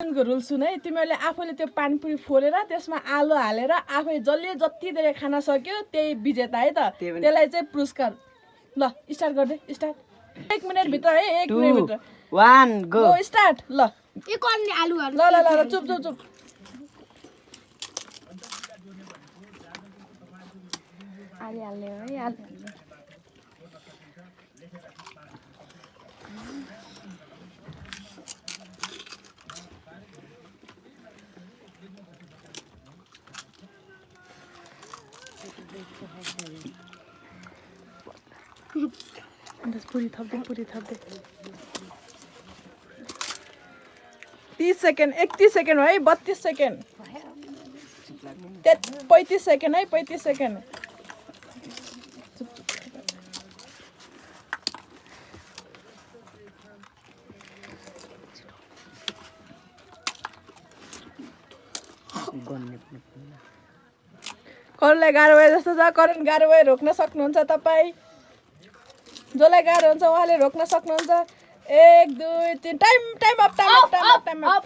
rule सुन है तिमीहरूले आफूले त्यो पानीपुरी फोलेर त्यसमा आलु हालेर आफै जसले जति धेरै खान सक्यो त्यही विजेता है त त्यसलाई चाहिँ पुरस्कार ल स्टार्ट गर्दै स्टार्ट 1 मिनेट भित्र है 1 मिनेट भित्र 1 गो स्टार्ट ल ए कर्ने आलुहरु ल ल ल चुप चुप चुप आलु हाल्ने है आलु 30 सेकेन्ड 31 सेकेन्ड है 32 सेकेन्ड 35 सेकेन्ड है 35 सेकेन्ड कसलाई गाह्रो भए जस्तो छ करेन्ट गाह्रो भए रोक्न सक्नुहुन्छ तपाईँ जसलाई गाह्रो हुन्छ उहाँले रोक्न सक्नुहुन्छ 1 2 3 टाइम अप